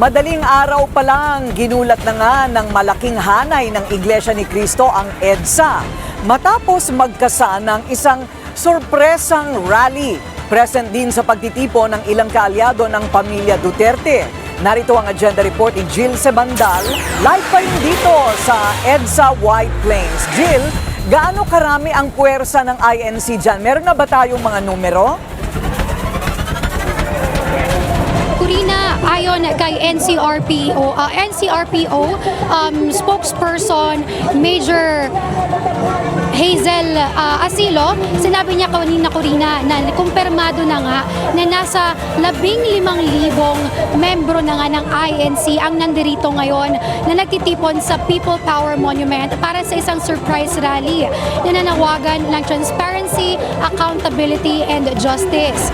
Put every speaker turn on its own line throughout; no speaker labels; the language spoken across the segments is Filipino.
Madaling araw pa lang, ginulat na nga ng malaking hanay ng Iglesia ni Cristo ang EDSA matapos magkasa ng isang sorpresang rally. Present din sa pagtitipo ng ilang kaalyado ng pamilya Duterte. Narito ang agenda report ni Jill Sebandal. Live pa rin dito sa EDSA White Plains. Jill, gaano karami ang puwersa ng INC dyan? Meron na ba tayong mga numero?
Kurina, ayon kay NCRPO spokesperson Major Hazel Asilo, sinabi niya kanina, Kurina, na kumpirmado na nga na nasa 15,000 membro na nga ng INC ang nandirito ngayon na nagtitipon sa People Power Monument para sa isang surprise rally na nanawagan ng transparency, accountability, and justice.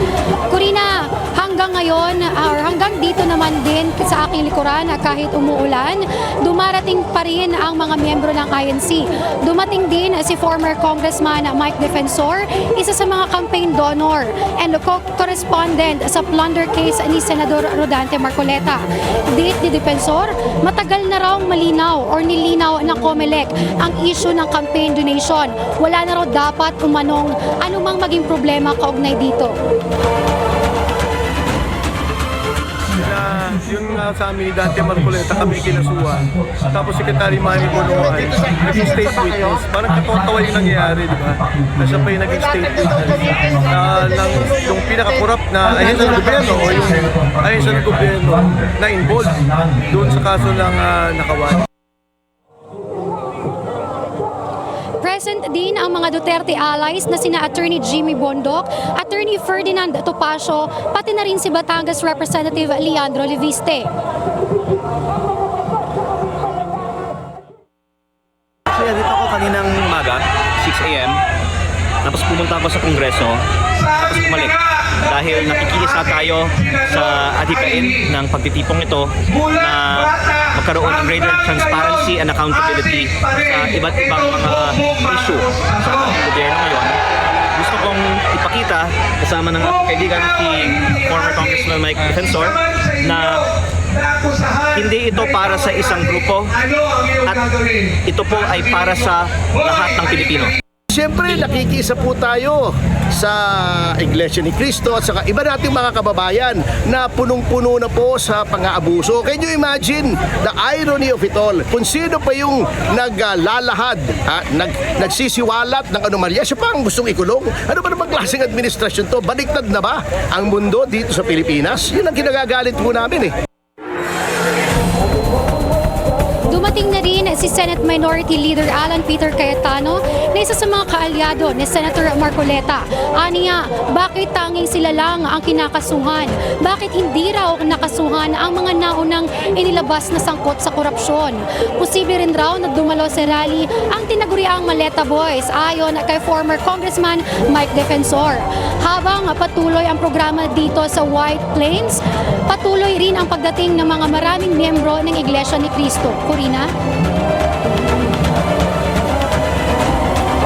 Kurina, hanggang ngayon, hanggang dito naman din sa aking likuran, kahit umuulan, dumarating pa rin ang mga miyembro ng INC. Dumating din si former Congressman Mike Defensor, isa sa mga campaign donor and correspondent sa plunder case ni Senador Rodante Marcoleta. Date ni Defensor, matagal na raw malinaw or nilinaw ng COMELEC ang issue ng campaign donation. Wala na raw dapat umanong anumang maging problema kaugnay dito.
Yung sa amin ni Dante Marcoleta kami kinasuhan. Tapos Secretary Manny Bonoan, naging state witness. Parang katawa yung nangyayari, di ba? Na siya pa yung naging state witness. Yung pinaka-corrupt na ahensya ng gobyerno o yung ahensya ng gobyerno na involved doon sa kaso ng Nakawan.
Present din ang mga Duterte allies na sina Attorney Jimmy Bondoc, Attorney Ferdinand Topacio, pati na rin si Batangas Representative Leandro Leviste.
Kaya dito ako kaninang umaga, 6 a.m. Tapos pumunta ako sa Kongreso, tapos bumalik. Dahil nakikisa tayo sa adhikain ng pagtitipong ito na magkaroon ng greater transparency and accountability sa iba't ibang mga issue sa ating gobyerno ngayon. Gusto kong ipakita kasama ng ating kaibigan si former Congressman Mike Defensor na hindi ito para sa isang grupo at ito po ay para sa lahat ng Pilipino.
Siyempre, nakikisa po tayo sa Iglesia ni Cristo at saka iba nating mga kababayan na punong-puno na po sa pang-aabuso. Can you imagine the irony of it all? Kung sino pa yung naglalahad, nagsisiwalat ng anomalya, siya pa ang gustong ikulong. Ano ba namang klaseng administrasyon to? Baliktad na ba ang mundo dito sa Pilipinas? Yun ang kinagagalit po namin eh.
Dumating na rin si Senate Minority Leader Alan Peter Cayetano na isa sa mga kaalyado ni Senator Marcoleta. Aniya, bakit tanging sila lang ang kinakasuhan? Bakit hindi raw nakasuhan ang mga naunang inilabas na sangkot sa korupsyon? Posible rin raw na dumalo sa rally ang tinaguriang Maleta Boys ayon kay former Congressman Mike Defensor. Habang patuloy ang programa dito sa White Plains, patuloy rin ang pagdating ng mga maraming miyembro ng Iglesia ni Cristo. Kurina?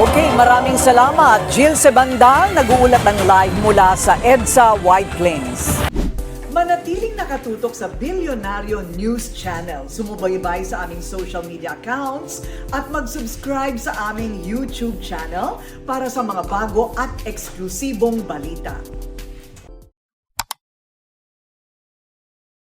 Okay, maraming salamat. Jill Sebandal, nag-uulat ng live mula sa EDSA White Plains. Manatiling nakatutok sa Bilyonaryo News Channel. Sumubaybay sa aming social media accounts at mag-subscribe sa aming YouTube channel para sa mga bago at eksklusibong balita.